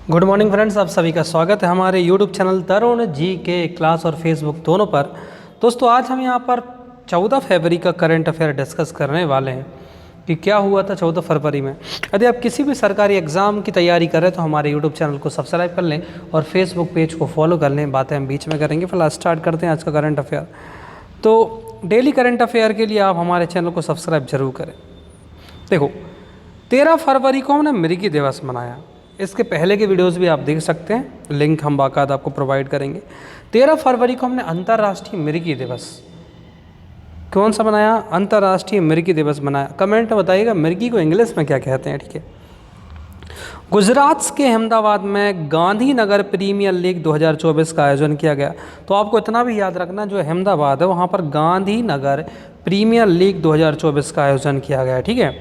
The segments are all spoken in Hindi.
गुड मॉर्निंग फ्रेंड्स, आप सभी का स्वागत है हमारे यूट्यूब चैनल तरुण जी के क्लास और फेसबुक दोनों पर। दोस्तों, आज हम यहाँ पर 14 फरवरी का करंट अफेयर डिस्कस करने वाले हैं कि क्या हुआ था 14 फरवरी में। यदि आप किसी भी सरकारी एग्ज़ाम की तैयारी कर रहे हैं तो हमारे यूट्यूब चैनल को सब्सक्राइब कर लें और फेसबुक पेज को फॉलो कर लें। बातें हम बीच में करेंगे, फिलहाल स्टार्ट करते हैं आज का करंट अफेयर। तो डेली करंट अफेयर के लिए आप हमारे चैनल को सब्सक्राइब जरूर करें। देखो, 13 फरवरी को हमने मृगी दिवस मनाया। इसके पहले के वीडियोस भी आप देख सकते हैं, लिंक हम बाकायदा आपको प्रोवाइड करेंगे। 13 फरवरी को हमने अंतर्राष्ट्रीय मृगी दिवस कौन सा मनाया? अंतर्राष्ट्रीय मृगी दिवस मनाया। कमेंट में बताइएगा मृगी को इंग्लिश में क्या कहते हैं। ठीक है। गुजरात के अहमदाबाद में गांधीनगर प्रीमियर लीग 2024 का आयोजन किया गया। तो आपको इतना भी याद रखना, जो अहमदाबाद है वहाँ पर गांधीनगर प्रीमियर लीग 2024 का आयोजन किया गया। ठीक है।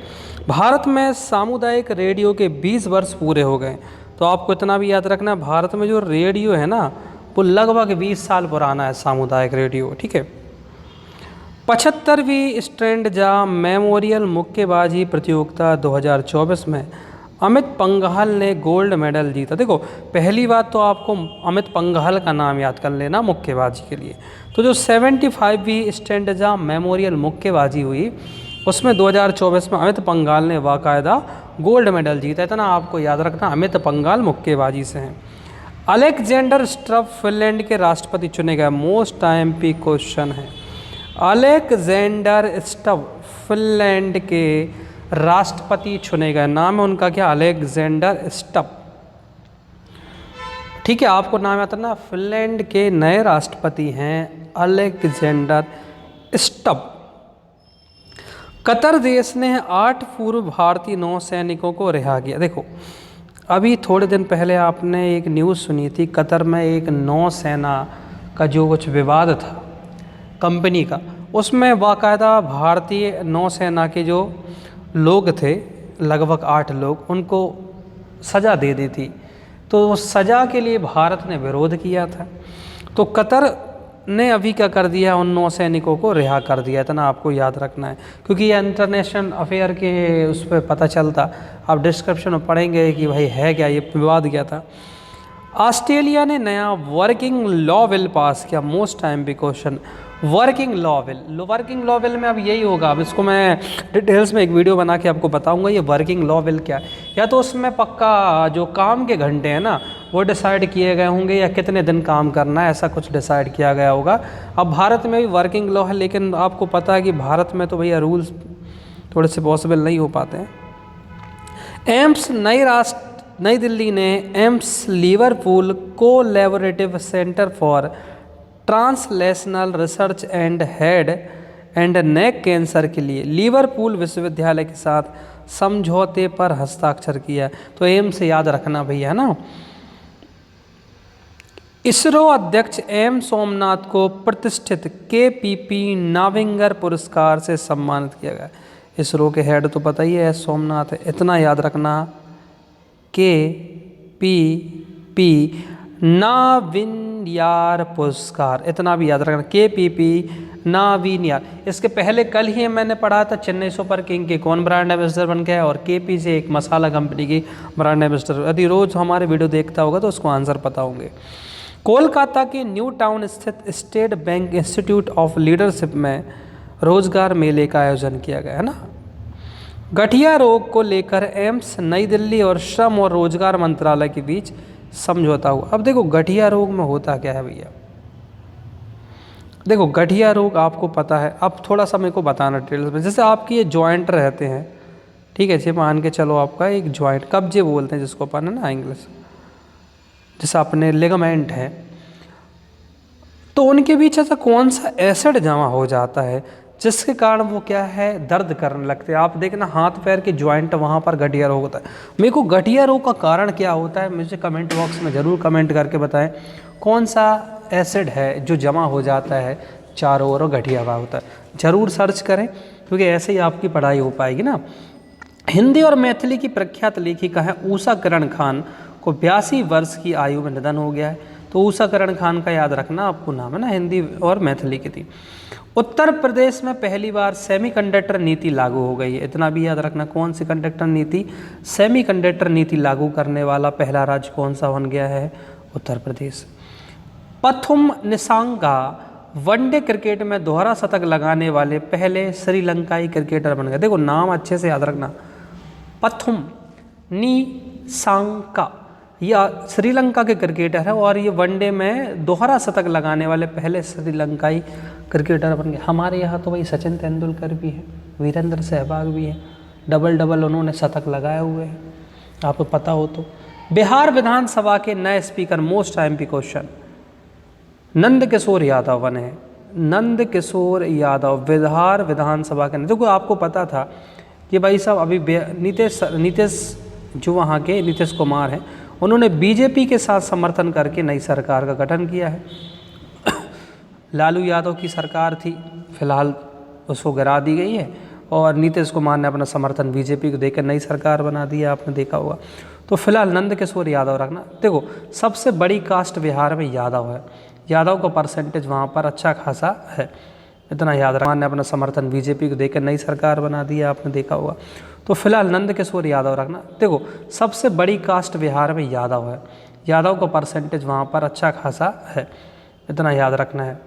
भारत में सामुदायिक रेडियो के 20 वर्ष पूरे हो गए। तो आपको इतना भी याद रखना, भारत में जो रेडियो है ना वो लगभग 20 साल पुराना है, सामुदायिक रेडियो। ठीक है। 75वीं स्ट्रेंडजा मेमोरियल मुक्केबाजी प्रतियोगिता 2024 में अमित पंघाल ने गोल्ड मेडल जीता। देखो, पहली बात तो आपको अमित पंघाल का नाम याद कर लेना मुक्केबाजी के लिए। तो जो 75वीं स्ट्रेंडजा मेमोरियल मुक्केबाजी हुई उसमें 2024 में अमित पंघाल ने बाकायदा गोल्ड मेडल जीता। इतना आपको याद रखना, अमित पंघाल मुक्केबाजी से हैं। अलेक्जेंडर स्टफ फिनलैंड के राष्ट्रपति चुने गए। मोस्ट आईएमपी क्वेश्चन है। अलेक्जेंडर स्टफ फिनलैंड के राष्ट्रपति चुने गए। नाम है उनका क्या? Alexander stuff. ठीक है, आपको नाम याद रखना। फिनलैंड के नए राष्ट्रपति हैं अलेक्जेंडर स्टफ। कतर देश ने 8 पूर्व भारतीय नौसैनिकों को रिहा किया। देखो, अभी थोड़े दिन पहले आपने एक न्यूज़ सुनी थी, कतर में एक नौसेना का जो कुछ विवाद था कंपनी का, उसमें बाकायदा भारतीय नौसेना के जो लोग थे, लगभग 8 लोग, उनको सज़ा दे दी थी। तो उस सज़ा के लिए भारत ने विरोध किया था। तो कतर ने अभी क्या कर दिया, उन नौसैनिकों को रिहा कर दिया। इतना आपको याद रखना है, क्योंकि ये इंटरनेशनल अफेयर के उस पर पता चलता। आप डिस्क्रिप्शन में पढ़ेंगे कि भाई है क्या, ये विवाद क्या था। ऑस्ट्रेलिया ने नया वर्किंग लॉ बिल पास किया। मोस्ट टाइम भी question, working law bill. Working law bill में अब यही होगा। अब इसको मैं डिटेल्स में एक वीडियो बना के आपको बताऊंगा ये वर्किंग लॉ बिल क्या है। या तो उसमें पक्का जो काम के घंटे हैं ना वो डिसाइड किए गए होंगे, या कितने दिन काम करना है, ऐसा कुछ डिसाइड किया गया होगा। अब भारत में भी वर्किंग लॉ है, लेकिन आपको पता है कि भारत में तो भैया रूल्स थोड़े से पॉसिबल नहीं हो पाते हैं। एम्स नई दिल्ली ने AIIMS Liverpool collaborative centre for translational research and head and neck cancer के लिए लिवरपूल विश्वविद्यालय के साथ समझौते पर हस्ताक्षर किया। तो एम्स से याद रखना भैया, है ना। इसरो अध्यक्ष एम सोमनाथ को प्रतिष्ठित केपीपी नाविंगर पुरस्कार से सम्मानित किया गया। इसरो के हेड तो पता ही है सोमनाथ है, इतना याद रखना। केपीपी नाविन्यार पुरस्कार, इतना भी याद रखना। केपीपी नाविन्यार। इसके पहले कल ही मैंने पढ़ा था चेन्नई सुपर किंग के कौन ब्रांड एम्बेसडर बन गया, और केपी से एक मसाला कंपनी की ब्रांड एम्बेसडर। यदि रोज़ हमारे वीडियो देखता होगा तो उसको आंसर पता होंगे। कोलकाता के न्यू टाउन स्थित state bank institute of leadership में रोजगार मेले का आयोजन किया गया, है ना। गठिया रोग को लेकर एम्स नई दिल्ली और श्रम और रोजगार मंत्रालय के बीच समझौता हुआ। अब देखो, गठिया रोग में होता क्या है भैया। देखो, गठिया रोग आपको पता है, अब थोड़ा सा मेरे को बताना डिटेल्स में। जैसे आपकी ये जॉइंट रहते हैं, ठीक है, जैसे मान के चलो आपका एक जॉइंट, कब्जे बोलते हैं जिसको अपन, है ना, इंग्लिश, जैसे अपने लिगामेंट है, तो उनके बीच ऐसा कौन सा एसिड जमा हो जाता है जिसके कारण वो क्या है, दर्द करने लगते हैं। आप देखना हाथ पैर के जॉइंट, वहाँ पर गठिया रोग होता है। मेरे को गठिया रोग का कारण क्या होता है मुझे कमेंट बॉक्स में ज़रूर कमेंट करके बताएं। कौन सा एसिड है जो जमा हो जाता है चारों ओर गठिया हुआ होता है, ज़रूर सर्च करें, क्योंकि ऐसे ही आपकी पढ़ाई हो पाएगी ना। हिंदी और मैथिली की प्रख्यात लेखिका है उषा किरण खान को 82 वर्ष की आयु में निधन हो गया है। तो ऊषा करण खान का याद रखना आपको नाम है ना, हिंदी और मैथिली की थी। उत्तर प्रदेश में पहली बार सेमीकंडक्टर नीति लागू हो गई है, इतना भी याद रखना। कौन सी कंडक्टर नीति? सेमीकंडक्टर नीति लागू करने वाला पहला राज्य कौन सा बन गया है? उत्तर प्रदेश। पथुम निसांगा वनडे क्रिकेट में दोहरा शतक लगाने वाले पहले श्रीलंकाई क्रिकेटर बन गए। देखो नाम अच्छे से याद रखना, पथुम निसांगा, यह श्रीलंका के क्रिकेटर है और ये वनडे में दोहरा शतक लगाने वाले पहले श्रीलंकाई क्रिकेटर बन गए। हमारे यहाँ तो भाई सचिन तेंदुलकर भी है, वीरेंद्र सहवाग भी है, डबल उन्होंने शतक लगाए हुए हैं, आपको पता हो तो। बिहार विधानसभा के नए speaker, most MP question, Nand Kishore Yadav बने हैं। नंद किशोर यादव बिहार विधानसभा के, देखो आपको पता था कि भाई साहब अभी नीतीश जो वहाँ के नीतीश कुमार हैं, उन्होंने बीजेपी के साथ समर्थन करके नई सरकार का गठन किया है। लालू यादव की सरकार थी, फिलहाल उसको गिरा दी गई है और नीतीश कुमार ने अपना समर्थन बीजेपी को देकर नई सरकार बना दी है, आपने देखा होगा। तो फिलहाल नंद किशोर यादव रखना। देखो सबसे बड़ी कास्ट बिहार में यादव है, यादव का परसेंटेज वहाँ पर अच्छा खासा है, इतना याद रखना। ने अपना समर्थन बीजेपी को देकर नई सरकार बना दी है, आपने देखा होगा। तो फिलहाल नंद किशोर यादव रखना। देखो सबसे बड़ी कास्ट बिहार में यादव है, यादव का परसेंटेज वहाँ पर अच्छा खासा है, इतना याद रखना है।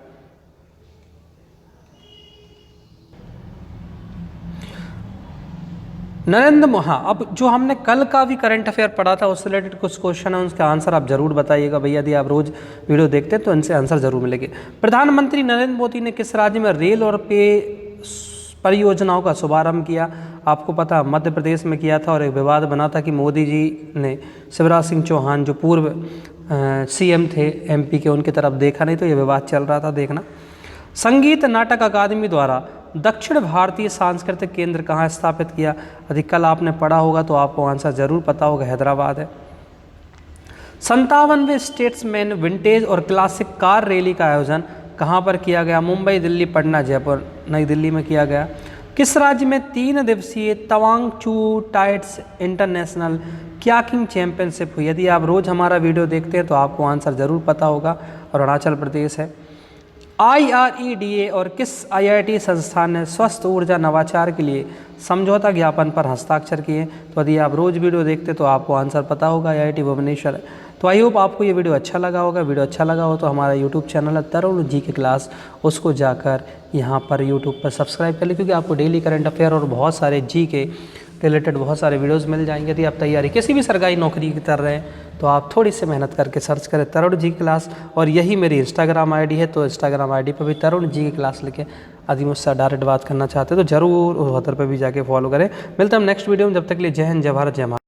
नरेंद्र हाँ, अब जो हमने कल का भी करंट अफेयर पढ़ा था उससे रिलेटेड कुछ क्वेश्चन है, उसका आंसर आप जरूर बताइएगा भैया। यदि आप रोज वीडियो देखते हैं तो इनसे आंसर जरूर मिलेंगे। प्रधानमंत्री नरेंद्र मोदी ने किस राज्य में रेल और पेय परियोजनाओं का शुभारंभ किया? आपको पता है मध्य प्रदेश में किया था और एक विवाद बना था कि मोदी जी ने शिवराज सिंह चौहान जो पूर्व सीएम थे एमपी के, उनकी तरफ देखा नहीं, तो ये विवाद चल रहा था, देखना। संगीत नाटक अकादमी द्वारा दक्षिण भारतीय सांस्कृतिक केंद्र कहाँ स्थापित किया? अधिक कल आपने पढ़ा होगा तो आपको आंसर जरूर पता होगा, हैदराबाद है। 57वें स्टेट्समैन विंटेज और क्लासिक कार रैली का आयोजन कहाँ पर किया गया? मुंबई, दिल्ली, पटना, जयपुर, नई दिल्ली में किया गया। किस राज्य में 3 दिवसीय तवांग चू टाइट्स इंटरनेशनल क्याकिंग चैंपियनशिप हुई? यदि आप रोज़ हमारा वीडियो देखते हैं तो आपको आंसर ज़रूर पता होगा, अरुणाचल प्रदेश है। IREDA और किस IIT संस्थान ने स्वस्थ ऊर्जा नवाचार के लिए समझौता ज्ञापन पर हस्ताक्षर किए? तो यदि आप रोज़ वीडियो देखते तो आपको आंसर पता होगा, IIT भुवनेश्वर है। तो आई होप आपको ये वीडियो अच्छा लगा होगा। वीडियो अच्छा लगा हो तो हमारा यूट्यूब चैनल है तरुण जी की क्लास, उसको जाकर यहाँ पर यूट्यूब पर सब्सक्राइब कर लीजिए, क्योंकि आपको डेली करंट अफेयर और बहुत सारे जी के रिलेटेड बहुत सारे वीडियोस मिल जाएंगे। यदि आप तैयारी किसी भी सरकारी नौकरी की कर रहे हैं तो आप थोड़ी सी मेहनत करके सर्च करें तरुण जी की क्लास, और यही मेरी इंस्टाग्राम आईडी है, तो इंस्टाग्राम आईडी पर भी तरुण जी की क्लास लिखे। यदि मुझसे डायरेक्ट बात करना चाहते हैं तो जरूर उस पर भी जाके फॉलो करें। मिलते हैं हम नेक्स्ट वीडियो में, जब तक के लिए जय हिंद, जय भारत, जय माता।